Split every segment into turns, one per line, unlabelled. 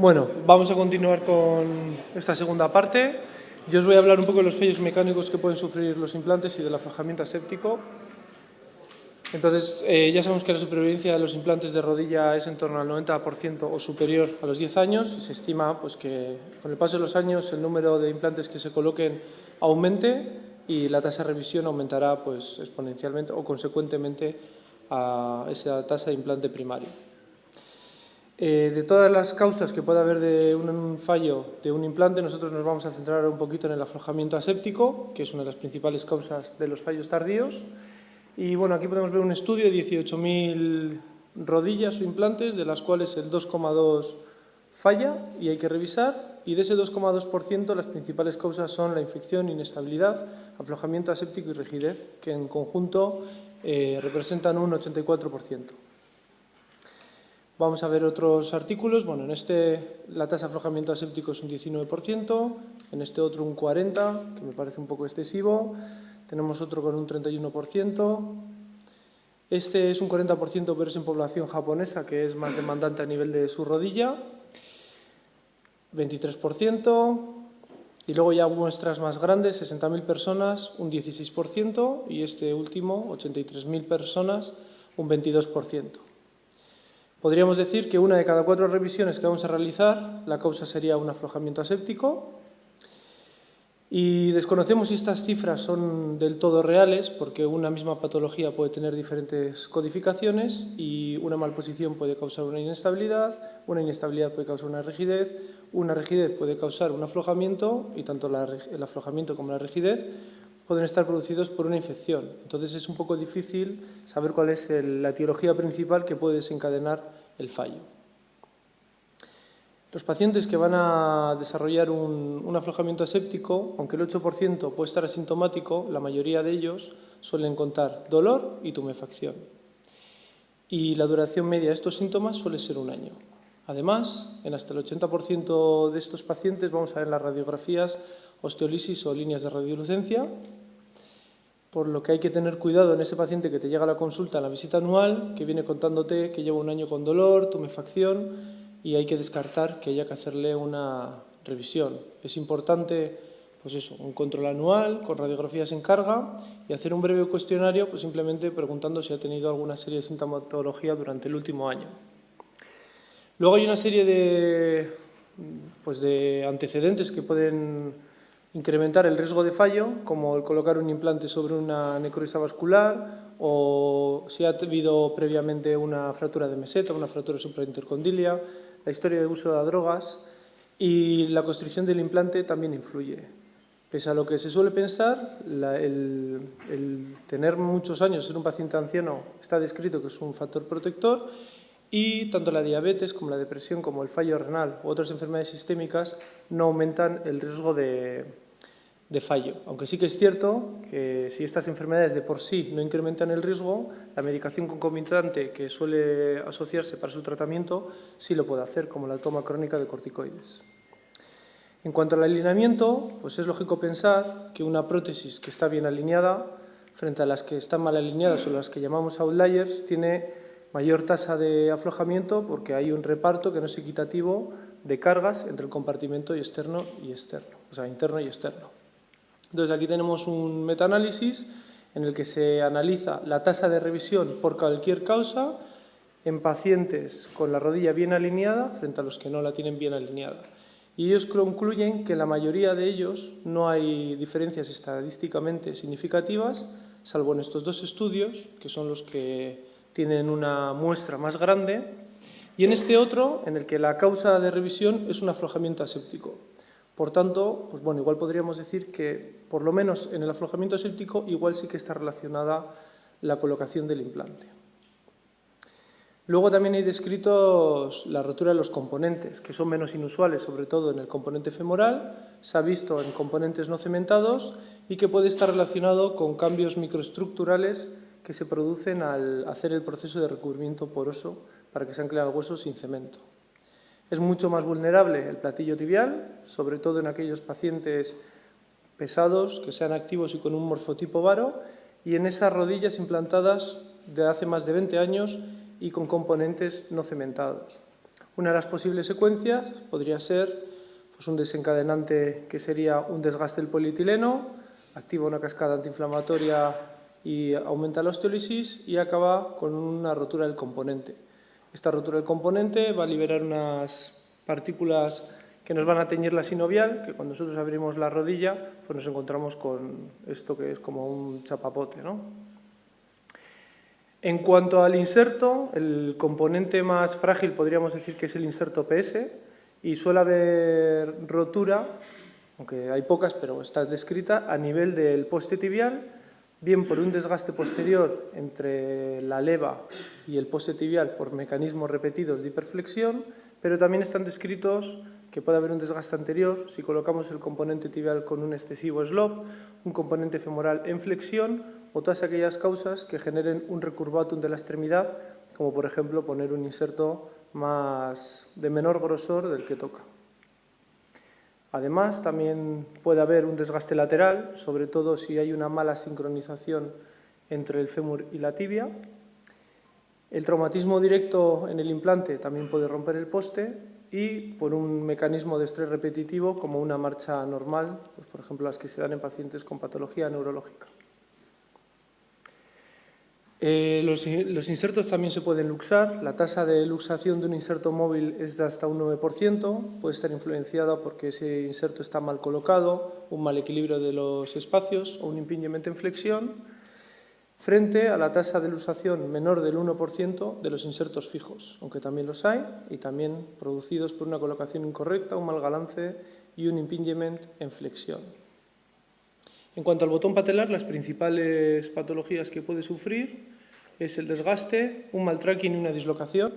Bueno, vamos a continuar con esta segunda parte. Yo os voy a hablar un poco de los fallos mecánicos que pueden sufrir los implantes y del aflojamiento aséptico. Entonces, ya sabemos que la supervivencia de los implantes de rodilla es en torno al 90% o superior a los 10 años. Y se estima pues, que con el paso de los años el número de implantes que se coloquen aumente y la tasa de revisión aumentará pues, exponencialmente o consecuentemente a esa tasa de implante primario. De todas las causas que pueda haber de un fallo de un implante, nosotros nos vamos a centrar un poquito en el aflojamiento aséptico, que es una de las principales causas de los fallos tardíos. Y bueno, aquí podemos ver un estudio de 18.000 rodillas o implantes, de las cuales el 2,2 falla y hay que revisar. Y de ese 2,2% las principales causas son la infección, inestabilidad, aflojamiento aséptico y rigidez, que en conjunto representan un 84%. Vamos a ver otros artículos. Bueno, en este la tasa de aflojamiento aséptico es un 19%, en este otro un 40%, que me parece un poco excesivo. Tenemos otro con un 31%. Este es un 40%, pero es en población japonesa, que es más demandante a nivel de su rodilla. 23%. Y luego ya muestras más grandes, 60.000 personas, un 16%. Y este último, 83.000 personas, un 22%. Podríamos decir que una de cada 4 revisiones que vamos a realizar, la causa sería un aflojamiento aséptico. Y desconocemos si estas cifras son del todo reales, porque una misma patología puede tener diferentes codificaciones y una malposición puede causar una inestabilidad puede causar una rigidez puede causar un aflojamiento, y tanto el aflojamiento como la rigidez pueden estar producidos por una infección. Entonces es un poco difícil saber cuál es la etiología principal que puede desencadenar el fallo. Los pacientes que van a desarrollar un aflojamiento aséptico, aunque el 8% puede estar asintomático, la mayoría de ellos suelen contar dolor y tumefacción. Y la duración media de estos síntomas suele ser 1 año. Además, en hasta el 80% de estos pacientes vamos a ver en las radiografías osteolisis o líneas de radiolucencia, por lo que hay que tener cuidado en ese paciente que te llega a la consulta en la visita anual, que viene contándote que lleva 1 año con dolor, tumefacción, y hay que descartar que haya que hacerle una revisión. Es importante pues eso, un control anual con radiografías en carga y hacer un breve cuestionario pues simplemente preguntando si ha tenido alguna serie de sintomatología durante el último año. Luego hay una serie de antecedentes que pueden incrementar el riesgo de fallo, como el colocar un implante sobre una necrosis vascular o si ha habido previamente una fractura de meseta, una fractura supraintercondilia, la historia de uso de drogas y la constricción del implante también influye. Pese a lo que se suele pensar, el tener muchos años, ser un paciente anciano, está descrito que es un factor protector y tanto la diabetes como la depresión, como el fallo renal u otras enfermedades sistémicas no aumentan el riesgo de fallo. Aunque sí que es cierto que si estas enfermedades de por sí no incrementan el riesgo, la medicación concomitante que suele asociarse para su tratamiento sí lo puede hacer, como la toma crónica de corticoides. En cuanto al alineamiento, pues es lógico pensar que una prótesis que está bien alineada, frente a las que están mal alineadas o las que llamamos outliers, tiene mayor tasa de aflojamiento porque hay un reparto que no es equitativo de cargas entre el compartimento interno y externo. Entonces aquí tenemos un metaanálisis en el que se analiza la tasa de revisión por cualquier causa en pacientes con la rodilla bien alineada frente a los que no la tienen bien alineada. Y ellos concluyen que en la mayoría de ellos no hay diferencias estadísticamente significativas, salvo en estos 2 estudios, que son los que tienen una muestra más grande, y en este otro, en el que la causa de revisión es un aflojamiento aséptico. Por tanto, pues bueno, igual podríamos decir que, por lo menos en el aflojamiento aséptico, igual sí que está relacionada la colocación del implante. Luego también hay descritos la rotura de los componentes, que son menos inusuales, sobre todo en el componente femoral, se ha visto en componentes no cementados y que puede estar relacionado con cambios microestructurales que se producen al hacer el proceso de recubrimiento poroso para que se ancle al hueso sin cemento. Es mucho más vulnerable el platillo tibial, sobre todo en aquellos pacientes pesados, que sean activos y con un morfotipo varo, y en esas rodillas implantadas de hace más de 20 años y con componentes no cementados. Una de las posibles secuencias podría ser pues, un desencadenante que sería un desgaste del polietileno, activa una cascada antiinflamatoria y aumenta la osteólisis y acaba con una rotura del componente. Esta rotura del componente va a liberar unas partículas que nos van a teñir la sinovial, que cuando nosotros abrimos la rodilla pues nos encontramos con esto que es como un chapapote, ¿no? En cuanto al inserto, el componente más frágil podríamos decir que es el inserto PS y suele haber rotura, aunque hay pocas, pero está descrita, a nivel del poste tibial, bien por un desgaste posterior entre la leva y el poste tibial por mecanismos repetidos de hiperflexión, pero también están descritos que puede haber un desgaste anterior si colocamos el componente tibial con un excesivo slope, un componente femoral en flexión o todas aquellas causas que generen un recurvatum de la extremidad, como por ejemplo poner un inserto de menor grosor del que toca. Además, también puede haber un desgaste lateral, sobre todo si hay una mala sincronización entre el fémur y la tibia. El traumatismo directo en el implante también puede romper el poste y por un mecanismo de estrés repetitivo como una marcha normal, pues por ejemplo las que se dan en pacientes con patología neurológica. Los insertos también se pueden luxar. La tasa de luxación de un inserto móvil es de hasta un 9%. Puede estar influenciada porque ese inserto está mal colocado, un mal equilibrio de los espacios o un impingement en flexión, frente a la tasa de luxación menor del 1% de los insertos fijos, aunque también los hay, y también producidos por una colocación incorrecta, un mal balance y un impingement en flexión. En cuanto al botón patelar, las principales patologías que puede sufrir es el desgaste, un mal tracking y una dislocación.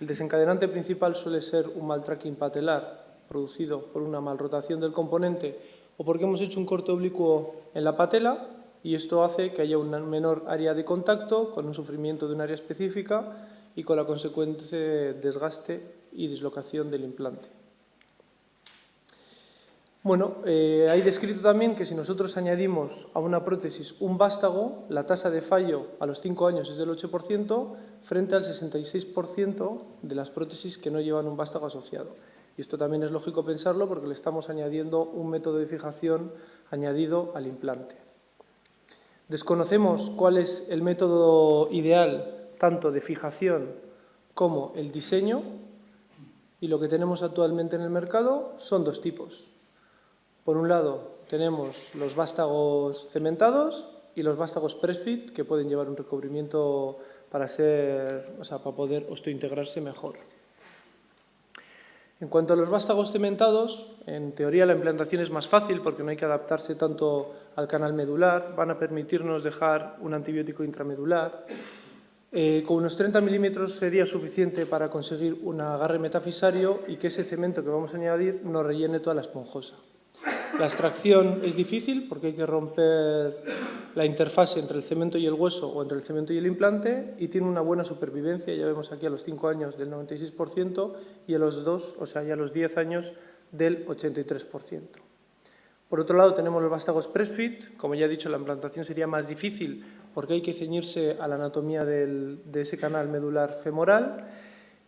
El desencadenante principal suele ser un mal tracking patelar producido por una malrotación del componente o porque hemos hecho un corte oblicuo en la patela y esto hace que haya una menor área de contacto con un sufrimiento de un área específica y con la consecuente desgaste y dislocación del implante. Bueno, hay descrito también que si nosotros añadimos a una prótesis un vástago, la tasa de fallo a los 5 años es del 8% frente al 66% de las prótesis que no llevan un vástago asociado. Y esto también es lógico pensarlo porque le estamos añadiendo un método de fijación añadido al implante. Desconocemos cuál es el método ideal tanto de fijación como el diseño y lo que tenemos actualmente en el mercado son dos tipos. Por un lado, tenemos los vástagos cementados y los vástagos press-fit, que pueden llevar un recubrimiento para poder osteointegrarse mejor. En cuanto a los vástagos cementados, en teoría la implantación es más fácil porque no hay que adaptarse tanto al canal medular, van a permitirnos dejar un antibiótico intramedular. Con unos 30 milímetros sería suficiente para conseguir un agarre metafisario y que ese cemento que vamos a añadir no rellene toda la esponjosa. La extracción es difícil porque hay que romper la interfase entre el cemento y el hueso o entre el cemento y el implante y tiene una buena supervivencia, ya vemos aquí a los 5 años del 96% y a los 10 años del 83%. Por otro lado tenemos los vástagos press-fit, como ya he dicho la implantación sería más difícil porque hay que ceñirse a la anatomía de ese canal medular femoral.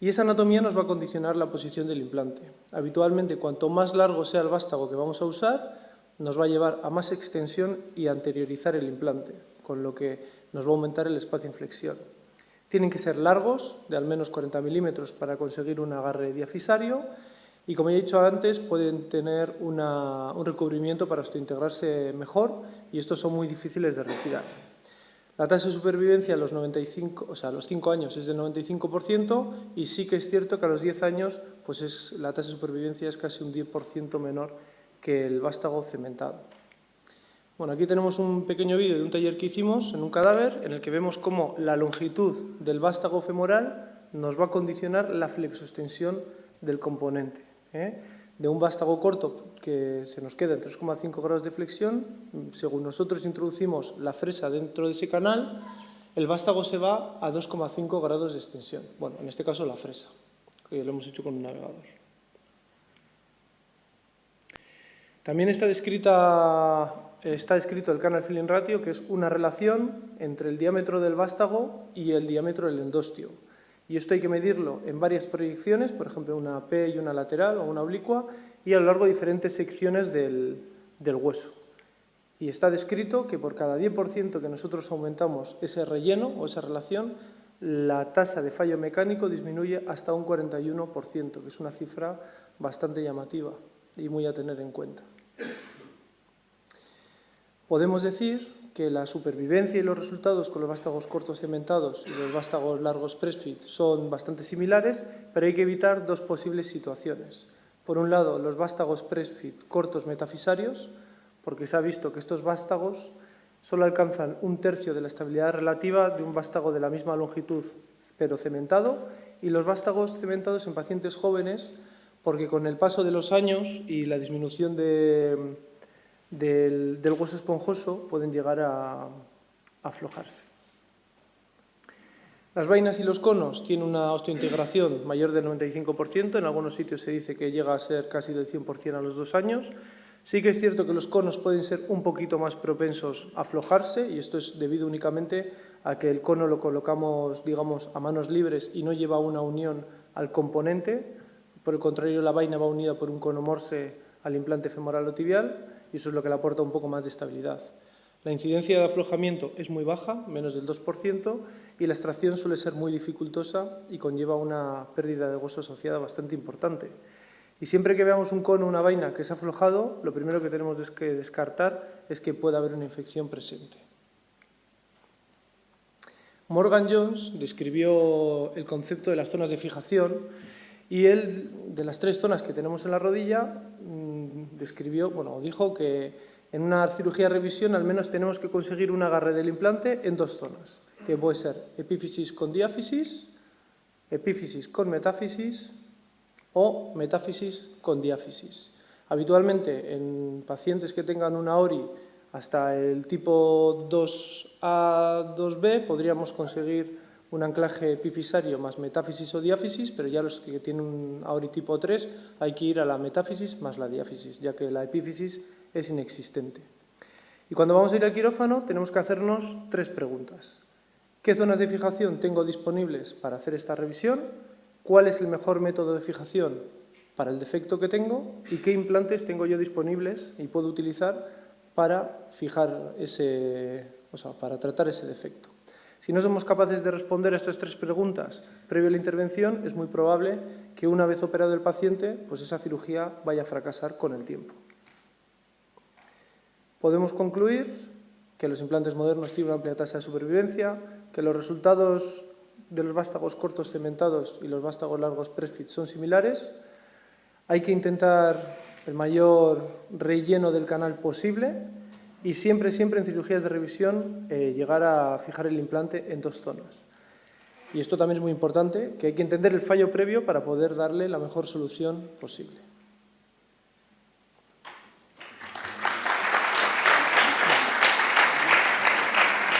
Y esa anatomía nos va a condicionar la posición del implante. Habitualmente, cuanto más largo sea el vástago que vamos a usar, nos va a llevar a más extensión y anteriorizar el implante, con lo que nos va a aumentar el espacio en flexión. Tienen que ser largos, de al menos 40 milímetros, para conseguir un agarre diafisario y, como he dicho antes, pueden tener un recubrimiento para osteointegrarse mejor y estos son muy difíciles de retirar. La tasa de supervivencia a los 5 años es del 95% y sí que es cierto que a los 10 años la tasa de supervivencia es casi un 10% menor que el vástago cementado. Bueno, aquí tenemos un pequeño vídeo de un taller que hicimos en un cadáver en el que vemos cómo la longitud del vástago femoral nos va a condicionar la flexoextensión del componente. De un vástago corto que se nos queda en 3,5 grados de flexión, según nosotros introducimos la fresa dentro de ese canal, el vástago se va a 2,5 grados de extensión. Bueno, en este caso la fresa, que lo hemos hecho con un navegador. También está descrito el canal filling ratio, que es una relación entre el diámetro del vástago y el diámetro del endostio. Y esto hay que medirlo en varias proyecciones, por ejemplo, una P y una lateral o una oblicua, y a lo largo de diferentes secciones del hueso. Y está descrito que por cada 10% que nosotros aumentamos ese relleno o esa relación, la tasa de fallo mecánico disminuye hasta un 41%, que es una cifra bastante llamativa y muy a tener en cuenta. Podemos decir que la supervivencia y los resultados con los vástagos cortos cementados y los vástagos largos press-fit son bastante similares, pero hay que evitar dos posibles situaciones. Por un lado, los vástagos press-fit cortos metafisarios, porque se ha visto que estos vástagos solo alcanzan un tercio de la estabilidad relativa de un vástago de la misma longitud pero cementado, y los vástagos cementados en pacientes jóvenes, porque con el paso de los años y la disminución del hueso esponjoso pueden llegar a aflojarse. Las vainas y los conos tienen una osteointegración mayor del 95%, en algunos sitios se dice que llega a ser casi del 100% a los 2 años. Sí que es cierto que los conos pueden ser un poquito más propensos a aflojarse, y esto es debido únicamente a que el cono lo colocamos, digamos, a manos libres y no lleva una unión al componente. Por el contrario, la vaina va unida por un cono morse al implante femoral o tibial, y eso es lo que le aporta un poco más de estabilidad. La incidencia de aflojamiento es muy baja, menos del 2%, y la extracción suele ser muy dificultosa y conlleva una pérdida de hueso asociada bastante importante. Y siempre que veamos un cono o una vaina que es aflojado, lo primero que tenemos que descartar es que pueda haber una infección presente. Morgan Jones describió el concepto de las zonas de fijación, y él, de las 3 zonas que tenemos en la rodilla, dijo que en una cirugía de revisión al menos tenemos que conseguir un agarre del implante en 2 zonas, que puede ser epífisis con diáfisis, epífisis con metáfisis o metáfisis con diáfisis. Habitualmente en pacientes que tengan una ORI hasta el tipo 2A, 2B podríamos conseguir un anclaje epifisario más metáfisis o diáfisis, pero ya los que tienen un AORI tipo 3 hay que ir a la metáfisis más la diáfisis, ya que la epífisis es inexistente. Y cuando vamos a ir al quirófano tenemos que hacernos 3 preguntas. ¿Qué zonas de fijación tengo disponibles para hacer esta revisión? ¿Cuál es el mejor método de fijación para el defecto que tengo? ¿Y qué implantes tengo yo disponibles y puedo utilizar para para tratar ese defecto? Si no somos capaces de responder a estas 3 preguntas previo a la intervención, es muy probable que una vez operado el paciente, pues esa cirugía vaya a fracasar con el tiempo. Podemos concluir que los implantes modernos tienen una amplia tasa de supervivencia, que los resultados de los vástagos cortos cementados y los vástagos largos press-fit son similares. Hay que intentar el mayor relleno del canal posible y siempre en cirugías de revisión llegar a fijar el implante en 2 zonas. Y esto también es muy importante, que hay que entender el fallo previo para poder darle la mejor solución posible.